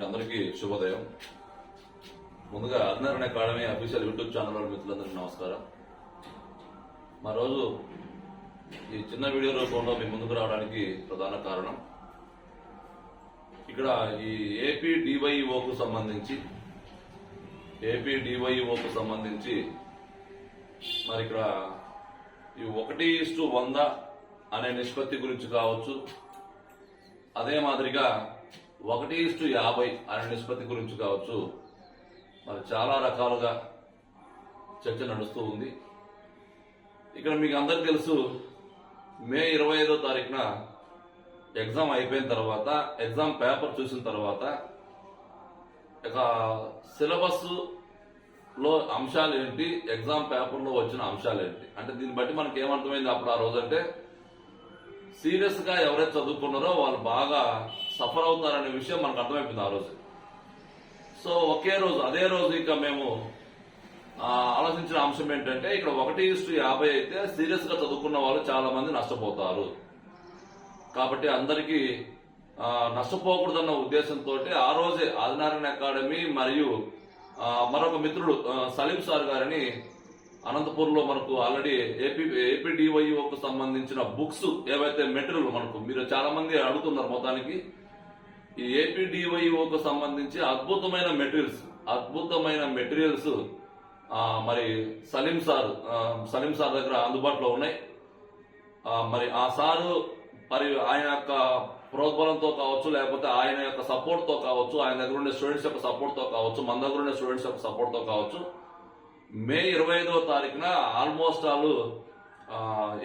అందరికీ శుభోదయం. ముందుగా Adinarayana academy official YouTube channel మిత్రులందరికీ నమస్కారం. మా రోజు ఈ చిన్న వీడియో రూపంలో మీ ముందుకు రావడానికి ప్రధాన కారణం, ఇక్కడ ఈ ఏపీ డివైఓకు సంబంధించి మరి ఇక్కడ ఈ 1:100 అనే నిష్పత్తి గురించి కావచ్చు, అదే మాదిరిగా 1:50 అనే నిష్పత్తి గురించి కావచ్చు, మరి చాలా రకాలుగా చర్చ నడుస్తూ ఉంది. ఇక్కడ మీకు అందరికీ తెలుసు, మే 25వ తారీఖున ఎగ్జామ్ అయిపోయిన తర్వాత, ఎగ్జామ్ పేపర్ చూసిన తర్వాత ఇక సిలబస్ లో అంశాలు ఏంటి, ఎగ్జామ్ పేపర్ లో వచ్చిన అంశాలు ఏంటి అంటే దీన్ని బట్టి మనకి ఏమర్థమైంది అప్పుడు ఆ రోజు అంటే, సీరియస్ గా ఎవరైతే చదువుకున్నారో వాళ్ళు బాగా సఫర్ అవుతారనే విషయం మనకు అర్థమైపోయింది ఆ రోజు. సో అదే రోజు ఇక మేము ఆలోచించిన అంశం ఏంటంటే, ఇక్కడ 1:50 అయితే సీరియస్ గా చదువుకున్న వాళ్ళు చాలా మంది నష్టపోతారు కాబట్టి అందరికీ నష్టపోకూడదన్న ఉద్దేశంతో ఆ రోజే ఆదినారాయణ అకాడమీ మరియు మరొక మిత్రుడు సలీం సార్ గారిని అనంతపూర్ లో మనకు ఆల్రెడీ ఏపీ డివైఓకు సంబంధించిన బుక్స్ ఏవైతే మెటీరియల్ మనకు మీరు చాలా మంది అడుగుతున్నారు, మొత్తానికి ఈ ఏపీ డివైఓకు సంబంధించి అద్భుతమైన మెటీరియల్స్ మరి సలీం సార్ దగ్గర అందుబాటులో ఉన్నాయి. మరి ఆ సారు మరి ఆయన యొక్క ప్రోద్బలంతో కావచ్చు, లేకపోతే ఆయన యొక్క సపోర్ట్ తో కావచ్చు, ఆయన దగ్గర ఉండే స్టూడెంట్స్ యొక్క సపోర్ట్ తో కావచ్చు, మన దగ్గర ఉండే స్టూడెంట్స్ యొక్క సపోర్ట్ తో కావచ్చు, మే 25వ తారీఖున ఆల్మోస్ట్ ఆల్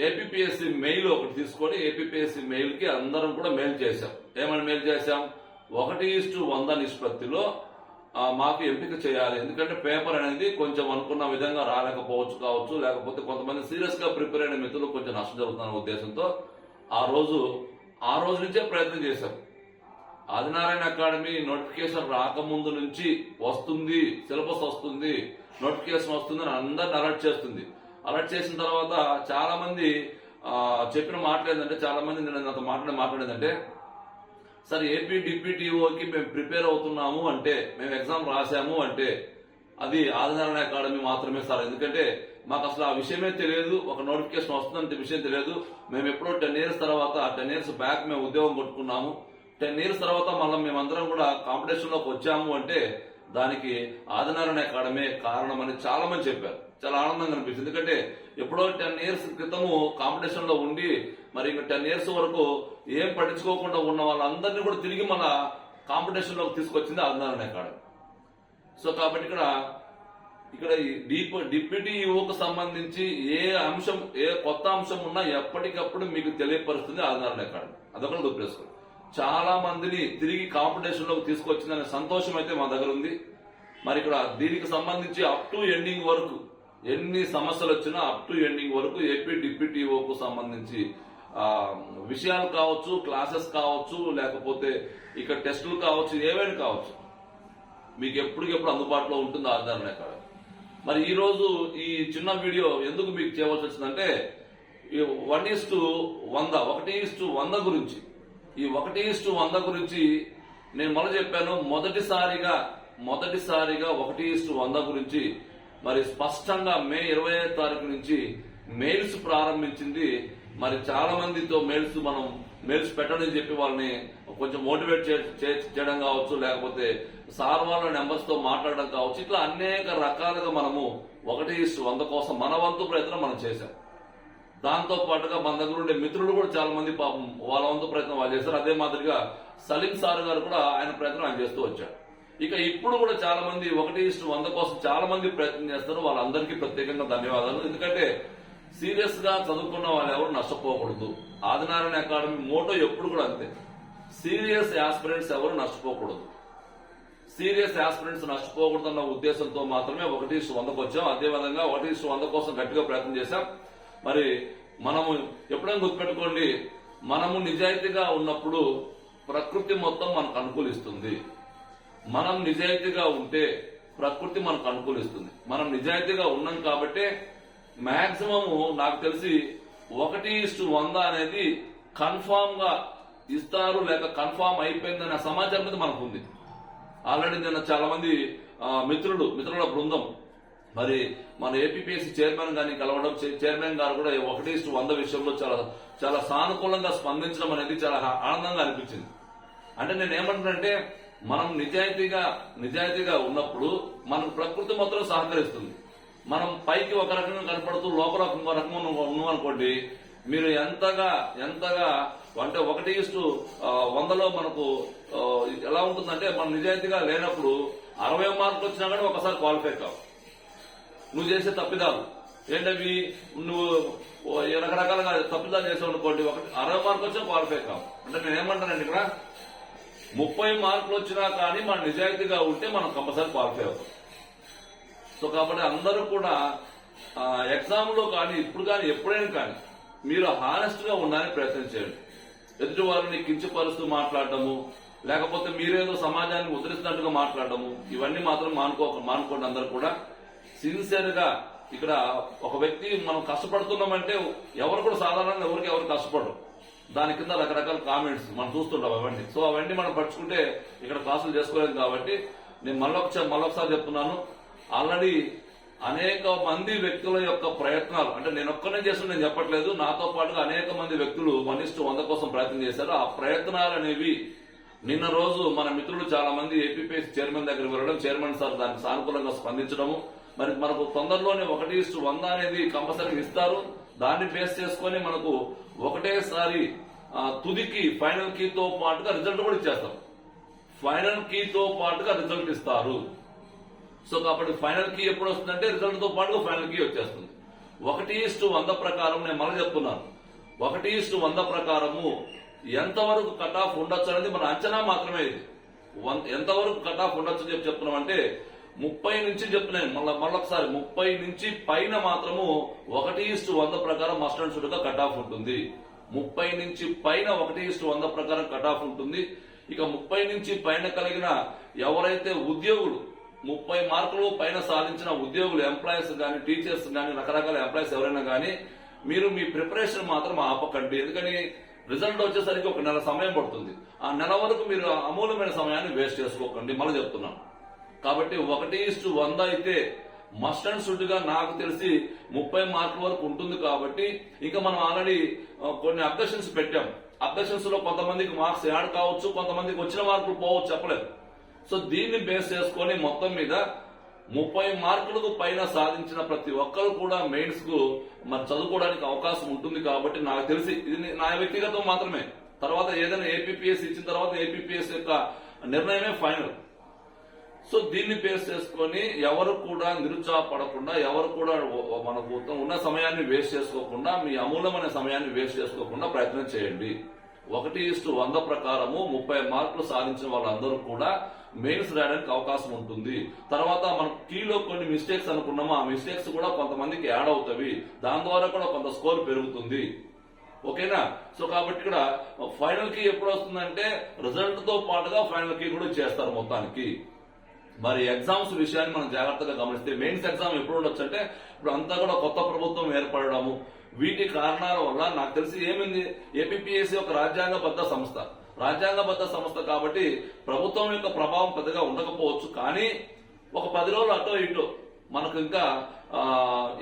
ఏపీఎస్సి మెయిల్ ఒకటి తీసుకొని ఏపీఎస్సి మెయిల్ కి అందరం కూడా మెయిల్ చేశాం. ఏమని మెయిల్ చేశాం? 1:100 నిష్పత్తిలో మాకు ఎంపిక చేయాలి. ఎందుకంటే పేపర్ అనేది కొంచెం అనుకున్న విధంగా రాలేకపోవచ్చు కావచ్చు, లేకపోతే కొంతమంది సీరియస్ గా ప్రిపేర్ అయిన మిత్రులు కొంచెం నష్టం జరుగుతున్న ఉద్దేశంతో ఆ రోజు నుంచే ప్రయత్నం చేశాం. ఆదినారాయణ అకాడమీ నోటిఫికేషన్ రాకముందు నుంచి వస్తుంది, సిలబస్ వస్తుంది, నోటిఫికేషన్ వస్తుంది అని అందరిని అలర్ట్ చేస్తుంది. అలర్ట్ చేసిన తర్వాత చాలా మంది చెప్పిన మాట్లాడేదంటే, చాలా మంది నేను నాతో మాట్లాడేదంటే, సార్ ఏపీ డిప్యూటీఓకి మేము ప్రిపేర్ అవుతున్నాము అంటే, మేము ఎగ్జామ్ రాసాము అంటే అది ఆదినారాయణ అకాడమీ మాత్రమే సార్. ఎందుకంటే మాకు అసలు ఆ విషయమే తెలియదు, ఒక నోటిఫికేషన్ వస్తుందంటే విషయం తెలియదు. మేము ఎప్పుడో 10 years తర్వాత, 10 years బ్యాక్ మేము ఉద్యోగం కొట్టుకున్నాము. 10 years తర్వాత మళ్ళీ మేమందరం కూడా కాంపిటీషన్ లోకి వచ్చాము అంటే దానికి ఆదినారాయణ అకాడమీ కారణం అని చాలా మంది చెప్పారు. చాలా ఆనందంగా అనిపిస్తుంది. ఎందుకంటే ఎప్పుడో 10 years క్రితము కాంపిటీషన్ లో ఉండి మరి ఇంకా 10 years వరకు ఏం పట్టించుకోకుండా ఉన్న వాళ్ళందరినీ కూడా తిరిగి మన కాంపిటీషన్ లోకి తీసుకొచ్చింది ఆదినారాయణ అకాడమీ. సో కాబట్టి ఇక్కడ డిప్యూటీ ఈఓకు సంబంధించి ఏ కొత్త అంశం ఉన్నా ఎప్పటికప్పుడు మీకు తెలియపరుస్తుంది ఆదినారాయణ అకాడమీ. అదొకటి గుర్తుపెట్టుకోండి. చాలా మందిని తిరిగి కాంపిటీషన్ లోకి తీసుకొచ్చిందనే సంతోషం అయితే మా దగ్గర ఉంది. మరి ఇక్కడ దీనికి సంబంధించి అప్ టు ఎండింగ్ వరకు ఎన్ని సమస్యలు వచ్చినా అప్ టు ఎండింగ్ వరకు ఏపీ డిప్యూటీ ఈఓకు సంబంధించి విషయాలు కావచ్చు, క్లాసెస్ కావచ్చు, లేకపోతే ఇక్కడ టెస్టులు కావచ్చు, ఏవైనా కావచ్చు, మీకు ఎప్పటికెప్పుడు అందుబాటులో ఉంటుంది ఆదినారాయణ అకాడమీ. మరి ఈ రోజు ఈ చిన్న వీడియో ఎందుకు మీకు చేయవలసి వచ్చిందంటే, 1:100 గురించి, ఈ 1:100 గురించి నేను మొదలు చెప్పాను. మొదటిసారిగా 1:100 గురించి మరి స్పష్టంగా మే 25వ తారీఖు నుంచి మెయిల్స్ ప్రారంభించింది. మరి చాలా మందితో మెయిల్స్ పెట్టండి చెప్పి వాళ్ళని కొంచెం మోటివేట్ చేయడం కావచ్చు, లేకపోతే సార్ వాళ్ళ నెంబర్స్ తో మాట్లాడడం కావచ్చు, ఇట్లా అనేక రకాలుగా మనము 1:100 కోసం మన వంతు ప్రయత్నం మనం చేశాం. దాంతో పాటుగా మన దగ్గర ఉండే మిత్రులు కూడా చాలా మంది పాపం వాళ్ళ వంతు ప్రయత్నం వాళ్ళు చేశారు. అదే మాదిరిగా సలీం సార్ గారు కూడా ఆయన ప్రయత్నం ఆయన చేస్తూ వచ్చాడు. ఇక ఇప్పుడు కూడా చాలా మంది 1:100 కోసం చాలా మంది ప్రయత్నం చేస్తారు. వాళ్ళందరికీ ప్రత్యేకంగా ధన్యవాదాలు. ఎందుకంటే సీరియస్ గా చదువుకున్న వాళ్ళు ఎవరు నష్టపోకూడదు. ఆదినారాయణ అకాడమీ మోటో ఎప్పుడు కూడా అంతే, సీరియస్ యాస్పిరెంట్స్ ఎవరు నష్టపోకూడదు. సీరియస్ యాస్పిరెంట్స్ నష్టపోకూడదన్న ఉద్దేశంతో మాత్రమే 1:100 వచ్చాం. అదేవిధంగా 1:100 కోసం గట్టిగా ప్రయత్నం చేశాం. మరి మనము ఎప్పుడైనా గుర్తుపెట్టుకోండి, మనము నిజాయితీగా ఉన్నప్పుడు ప్రకృతి మొత్తం మనకు అనుకూలిస్తుంది. మనం నిజాయితీగా ఉంటే ప్రకృతి మనకు అనుకూలిస్తుంది. మనం నిజాయితీగా ఉన్నాం కాబట్టి మాక్సిమం నాకు తెలిసి 1:100 అనేది కన్ఫామ్ గా ఇస్తారు లేక కన్ఫామ్ అయిపోయిందనే సమాచారం మీద మనకు ఉంది. ఆల్రెడీ నిన్న చాలా మంది మిత్రుల బృందం మరి మన ఏపీపీఎస్సీ చైర్మన్ గారిని కలవడం, చైర్మన్ గారు కూడా 1:100 విషయంలో చాలా సానుకూలంగా స్పందించడం అనేది చాలా ఆనందంగా అనిపించింది. అంటే నేను ఏమంటున్నానంటే మనం నిజాయితీగా ఉన్నప్పుడు మనకు ప్రకృతి మొత్తం సహకరిస్తుంది. మనం పైకి ఒక రకంగా కనపడుతూ లోపల ఇంకో రకంగా ఉన్నామనుకోండి, మీరు ఎంతగా అంటే 1:100లో మనకు ఎలా ఉంటుందంటే మనం నిజాయితీగా లేనప్పుడు 60 మార్కులు వచ్చినా కానీ ఒకసారి క్వాలిఫై కావు. నువ్వు చేసే తప్పిదాలు ఏంటవి, నువ్వు రకరకాలుగా తప్పిదాలు చేసావు అనుకోండి, 60 మార్కులు వచ్చినా క్వాలిఫై కావు. అంటే నేను ఏమంటానండి, ఇక్కడ 30 మార్కులు వచ్చినా కానీ మన నిజాయితీగా ఉంటే మనం కంపల్సరీ క్వాలిఫై అవుతాం. సో కాబట్టి అందరూ కూడా ఎగ్జామ్ లో కానీ ఇప్పుడు కానీ ఎప్పుడైనా కానీ మీరు హానెస్ట్ గా ఉండాలని ప్రయత్నం చేయండి. ఎదుటి వారిని కించపరుస్తూ మాట్లాడటము, లేకపోతే మీరేదో సమాజాన్ని ఉద్ధరిస్తున్నట్టుగా మాట్లాడటము, ఇవన్నీ మాత్రం మానుకోండి. అందరూ కూడా సిన్సియర్ గా, ఇక్కడ ఒక వ్యక్తి మనం కష్టపడుతున్నామంటే ఎవరు కూడా సాధారణంగా ఎవరు కష్టపడరు. దాని కింద రకరకాల కామెంట్స్ మనం చూస్తుంటాం అవన్నీ. సో అవన్నీ మనం పట్టుకుంటే ఇక్కడ క్లాసులు చేసుకోలేదు. కాబట్టి నేను మళ్ళొకసారి చెప్తున్నాను, ఆల్రెడీ అనేక మంది వ్యక్తుల యొక్క ప్రయత్నాలు, అంటే నేను ఒక్కనే చేస్తున్నా నేను చెప్పట్లేదు, నాతో పాటుగా అనేక మంది వ్యక్తులు 1:100 కోసం ప్రయత్నం చేశారు. ఆ ప్రయత్నాలు అనేవి నిన్న రోజు మన మిత్రులు చాలా మంది ఏపీపీఎస్సీ చైర్మన్ దగ్గరికి వెళ్ళడం, చైర్మన్ సార్ దానికి సానుకూలంగా స్పందించడము, మరి మనకు తొందరలోనే 1:100 అనేది కంపల్సరీ ఇస్తారు. దాన్ని బేస్ చేసుకుని మనకు ఒకటేసారి తుదికి ఫైనల్ కీతో పాటుగా రిజల్ట్ కూడా ఇచ్చేస్తాం. ఫైనల్ కీతో పాటుగా రిజల్ట్ ఇస్తారు. సో కాబట్టి ఫైనల్ కీ ఎప్పుడు వస్తుందంటే రిజల్ట్ తో పాటుగా ఫైనల్ కీ వచ్చేస్తుంది. 1:100 ప్రకారం నేను మళ్ళీ చెప్తున్నాను, 1:100 ప్రకారము ఎంతవరకు కట్ ఆఫ్ ఉండొచ్చు అనేది మన అంచనా మాత్రమే. ఇది ఎంతవరకు కట్ ఆఫ్ ఉండొచ్చు చెప్తున్నాం అంటే 30 నుంచి చెప్తున్నాను మళ్ళొకసారి, 30 నుంచి పైన మాత్రము 1:100 ప్రకారం మస్ట్ అండ్ షుడ్ గా కట్ ఆఫ్ ఉంటుంది. 30 నుంచి పైన 1:100 ప్రకారం కట్ ఆఫ్ ఉంటుంది. ఇక 30 నుంచి పైన కలిగిన ఎవరైతే ఉద్యోగులు 30 మార్కులు పైన సాధించిన ఉద్యోగులు, ఎంప్లాయీస్ గానీ, టీచర్స్ గానీ, రకరకాల ఎంప్లాయీస్ ఎవరైనా గానీ మీరు మీ ప్రిపరేషన్ మాత్రం ఆపకండి. ఎందుకని రిజల్ట్ వచ్చేసరికి ఒక నెల సమయం పడుతుంది. ఆ నెల వరకు మీరు అమూల్యమైన సమయాన్ని వేస్ట్ చేసుకోకండి, మళ్ళీ చెప్తున్నాను. కాబట్టి 1:100 అయితే మస్ట్ అండ్ షుడ్ గా నాకు తెలిసి 30 మార్కుల వరకు ఉంటుంది. కాబట్టి ఇంకా మనం ఆల్రెడీ కొన్ని అబ్జెక్షన్స్ పెట్టాం. అబ్జెక్షన్స్ లో కొంతమందికి మార్క్స్ యాడ్ కావచ్చు, కొంతమందికి వచ్చిన మార్కులు పోవచ్చు, చెప్పలేదు. సో దీన్ని బేస్ చేసుకుని మొత్తం మీద 30 మార్కులకు పైన సాధించిన ప్రతి ఒక్కరు కూడా మెయిన్స్ కు మరి చదువుకోవడానికి అవకాశం ఉంటుంది. కాబట్టి నాకు తెలిసి ఇది నా వ్యక్తిగతం మాత్రమే. తర్వాత ఏదైనా ఏపీపీఎస్ ఇచ్చిన తర్వాత ఏపీపీఎస్ యొక్క నిర్ణయమే ఫైనల్. సో దీన్ని బేస్ చేసుకుని ఎవరు కూడా నిరుత్సాహపడకుండా, ఎవరు కూడా మనకు ఉన్న సమయాన్ని వేస్ట్ చేసుకోకుండా, మీ అమూల్యమైన సమయాన్ని వేస్ట్ చేసుకోకుండా ప్రయత్నం చేయండి. 1:100 ప్రకారము 30 మార్కులు సాధించిన వాళ్ళందరూ కూడా మెయిన్స్ రాయడానికి అవకాశం ఉంటుంది. తర్వాత మనం కీలో కొన్ని మిస్టేక్స్ అనుకున్నాము, ఆ మిస్టేక్స్ కూడా కొంతమందికి యాడ్ అవుతాయి. దాని ద్వారా కూడా కొంత స్కోర్ పెరుగుతుంది. ఓకేనా? సో కాబట్టి ఇక్కడ ఫైనల్ కీ ఎప్పుడు వస్తుందంటే రిజల్ట్ తో పాటుగా ఫైనల్ కీ కూడా చేస్తారు మొత్తానికి. మరి ఎగ్జామ్స్ విషయాన్ని మనం జాగ్రత్తగా గమనిస్తే మెయిన్స్ ఎగ్జామ్ ఎప్పుడు ఉండొచ్చు అంటే ఇప్పుడు అంతా కూడా కొత్త ప్రభుత్వం ఏర్పడము, వీటి కారణాల వల్ల నాకు తెలిసి ఏమైంది, ఏపీపీఎస్సీ ఒక రాజ్యాంగబద్ధ సంస్థ కాబట్టి ప్రభుత్వం యొక్క ప్రభావం పెద్దగా ఉండకపోవచ్చు. కానీ ఒక 10 రోజులు అటో ఇటో మనకు ఇంకా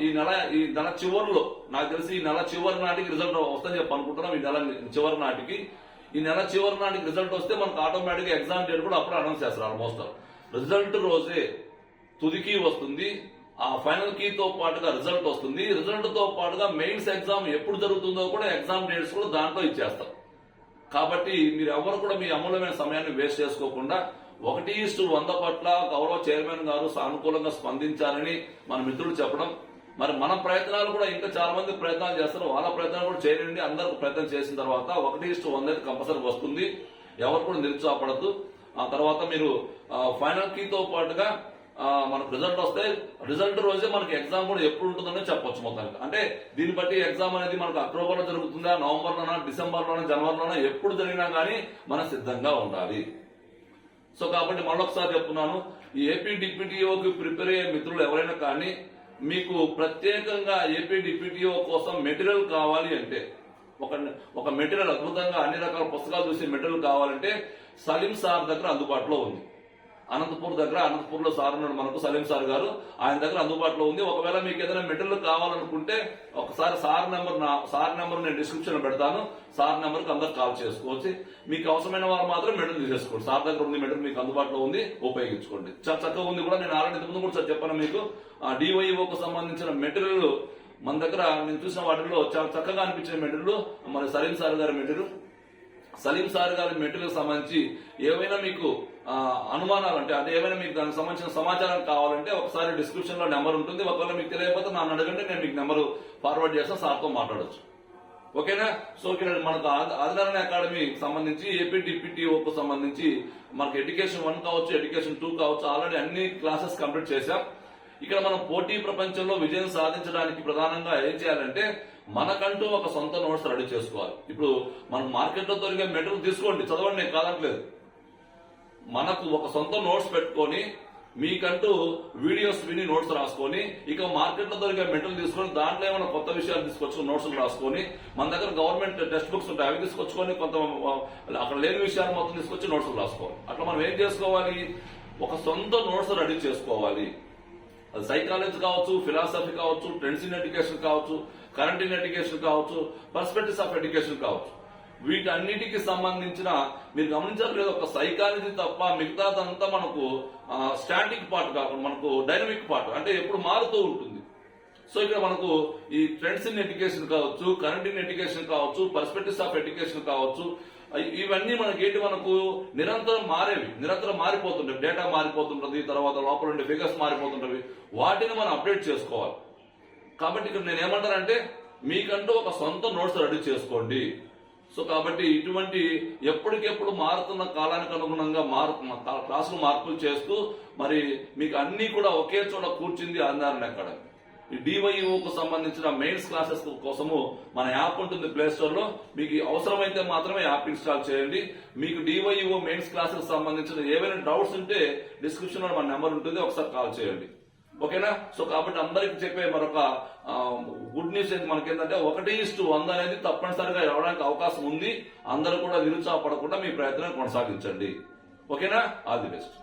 ఈ నెల చివరిలో, నాకు తెలిసి ఈ నెల చివరి నాటికి రిజల్ట్ వస్తుందని చెప్పి అనుకుంటున్నాం. ఈ నెల చివరి నాటికి రిజల్ట్ వస్తే మనకు ఆటోమేటిక్ గా ఎగ్జామ్ డేట్ కూడా అప్పుడు అనౌన్స్ చేస్తారు. ఆల్మోస్ట్ రిజల్ట్ రోజే తుదికి వస్తుంది. ఆ ఫైనల్ కీతో పాటుగా రిజల్ట్ వస్తుంది. రిజల్ట్ తో పాటుగా మెయిన్స్ ఎగ్జామ్ ఎప్పుడు జరుగుతుందో కూడా ఎగ్జామ్ డేట్స్ కూడా దాంట్లో ఇచ్చేస్తారు. కాబట్టి మీరు ఎవరు కూడా మీ అమూల్యమైన సమయాన్ని వేస్ట్ చేసుకోకుండా 1:100 పట్ల గౌరవ చైర్మన్ గారు సానుకూలంగా స్పందించారని మన మిత్రులు చెప్పడం, మరి మన ప్రయత్నాలు కూడా ఇంకా చాలా మంది ప్రయత్నాలు చేస్తారు, వాళ్ళ ప్రయత్నాలు కూడా చేయండి. అందరికి ప్రయత్నం చేసిన తర్వాత 1:100 కంపల్సరీ వస్తుంది. ఎవరు కూడా నిరుత్సాహపడద్దు. ఆ తర్వాత మీరు ఫైనల్ కీతో పాటుగా మనకు రిజల్ట్ వస్తే రిజల్ట్ రోజే మనకి ఎగ్జామ్ కూడా ఎప్పుడు ఉంటుందని చెప్పొచ్చు మొత్తానికి. అంటే దీన్ని బట్టి ఎగ్జామ్ అనేది మనకు అక్టోబర్ లో జరుగుతుందా, నవంబర్ లోనా, డిసెంబర్ లోనా, జనవరిలోనా, ఎప్పుడు జరిగినా కానీ మనం సిద్ధంగా ఉండాలి. సో కాబట్టి మరొకసారి చెప్తున్నాను, ఈ ఏపీ డిప్యూటీఓకి ప్రిపేర్ అయ్యే మిత్రులు ఎవరైనా కానీ మీకు ప్రత్యేకంగా ఏపీ డిప్యూటీఓ కోసం మెటీరియల్ కావాలి అంటే ఒక ఒక మెటీరియల్ అద్భుతంగా అన్ని రకాల పుస్తకాలు చూసే మెటీరియల్ కావాలంటే సలీం సార్ దగ్గర అందుబాటులో ఉంది. అనంతపూర్లో సార్ ఉన్నాడు మనకు, సలీం సార్ గారు, ఆయన దగ్గర అందుబాటులో ఉంది. ఒకవేళ మీకు ఏదైనా మెటీరియల్ కావాలనుకుంటే ఒకసారి సార్ నెంబర్ నేను డిస్క్రిప్షన్ లో పెడతాను. సార్ నెంబర్ కి అందరు కాల్ చేసుకోవచ్చు. మీకు అవసరమైన వారు మాత్రం మెటీరియల్ తీసేసుకోండి. సార్ దగ్గర ఉంది మెటీరియల్, మీకు అందుబాటులో ఉంది, ఉపయోగించుకోండి. చాలా చక్కగా ఉంది కూడా. నేను ఆల్రెడీ ముందు కూడా చెప్పాను మీకు, డివైఓకు సంబంధించిన మెటీరియల్ మన దగ్గర నేను చూసిన వాటిల్లో చాలా చక్కగా అనిపించిన మెటీరియల్ మరి సలీం సార్ గారి మెటీరియల్. సలీం సార్ గారి మెటీరియల్ సంబంధించి ఏవైనా మీకు అనుమానాలు అంటే ఏమైనా మీకు దానికి సంబంధించిన సమాచారం కావాలంటే ఒకసారి డిస్క్రిప్షన్ లో నెంబర్ ఉంటుంది. ఒకవేళ మీకు తెలియకపోతే నన్ను అడగండి, నేను మీకు నెంబర్ ఫార్వర్డ్ చేస్తాను, సార్తో మాట్లాడొచ్చు. ఓకేనా? సో ఇక్కడ మనకు ఆదినారాయణ అకాడమీ సంబంధించి ఏపీ డిప్యూటీఓకు సంబంధించి మనకు ఎడ్యుకేషన్ 1 కావచ్చు, ఎడ్యుకేషన్ 2 కావచ్చు, ఆల్రెడీ అన్ని క్లాసెస్ కంప్లీట్ చేశాం. ఇక్కడ మనం పోటీ ప్రపంచంలో విజయం సాధించడానికి ప్రధానంగా ఏం చేయాలంటే మనకంటూ ఒక సొంత నోట్స్ రెడీ చేసుకోవాలి. ఇప్పుడు మనం మార్కెట్ లో దొరికే మెటీరియల్ తీసుకోండి, చదవండి, నేను కాదట్లేదు. మనకు ఒక సొంత నోట్స్ పెట్టుకొని మీకంటూ వీడియోస్ విని నోట్స్ రాసుకొని, ఇక మార్కెట్ లో దొరికే మెటీరియల్ తీసుకొని దాంట్లో ఏమైనా కొత్త విషయాలు తీసుకొచ్చుకుని నోట్స్ రాసుకొని, మన దగ్గర గవర్నమెంట్ టెక్స్ట్ బుక్స్ ఉంటాయి, అవి తీసుకొచ్చుకొని కొంత అక్కడ లేని విషయాలు మొత్తం తీసుకొచ్చి నోట్స్ రాసుకోవాలి. అట్లా మనం ఏం చేసుకోవాలి, ఒక సొంత నోట్స్ రెడీ చేసుకోవాలి. అది సైకాలజీ కావచ్చు, ఫిలాసఫీ కావచ్చు, ట్రెండ్స్ ఇన్ ఎడ్యుకేషన్ కావచ్చు, కరెంట్ ఇన్ ఎడ్యుకేషన్ కావచ్చు, పర్స్పెక్టివ్స్ ఆఫ్ ఎడ్యుకేషన్ కావచ్చు. వీటన్నిటికి సంబంధించిన మీరు గమనించారు లేదు, ఒక సైకాలజీ తప్ప మిగతాదంతా మనకు స్టాటిక్ పార్ట్ కాకుండా మనకు డైనమిక్ పార్ట్, అంటే ఎప్పుడు మారుతూ ఉంటుంది. సో ఇక్కడ మనకు ఈ ట్రెండ్స్ ఇన్ ఎడ్యుకేషన్ కావచ్చు, కరెంట్ ఇన్ ఎడ్యుకేషన్ కావచ్చు, పర్స్పెక్టివ్స్ ఆఫ్ ఎడ్యుకేషన్ కావచ్చు, ఇవన్నీ మనకు నిరంతరం మారిపోతుంటాయి. డేటా మారిపోతుంటది, తర్వాత లోపల ఉండే ఫిగర్స్ మారిపోతుంటవి, వాటిని మనం అప్డేట్ చేసుకోవాలి. కాబట్టి ఇక్కడ నేను ఏమంటానంటే మీకంటూ ఒక సొంత నోట్స్ రెడీ చేసుకోండి. సో కాబట్టి ఇటువంటి ఎప్పటికెప్పుడు మారుతున్న కాలానికి అనుగుణంగా క్లాసులు మార్పులు చేస్తూ మరి మీకు అన్ని కూడా ఒకే చోట కూర్చుంది ఆదినారాయణ అకాడమీ. ఈ డివైఓకు సంబంధించిన మెయిన్స్ క్లాసెస్ కోసము మన యాప్ ఉంటుంది ప్లే స్టోర్ లో. మీకు అవసరమైతే మాత్రమే యాప్ ఇన్స్టాల్ చేయండి. మీకు డివైఓ మెయిన్స్ క్లాసెస్ సంబంధించిన ఏవైనా డౌట్స్ ఉంటే డిస్క్రిప్షన్ లో మన నెంబర్ ఉంటుంది, ఒకసారి కాల్ చేయండి. ఓకేనా? సో కాబట్టి అందరికి చెప్పే మరొక గుడ్ న్యూస్ మనకేంటంటే 1:100 అనేది తప్పనిసరిగా రావడానికి అవకాశం ఉంది. అందరూ కూడా నిరుత్సాహపడకుండా మీ ప్రయత్నం కొనసాగించండి. ఓకేనా? All the best.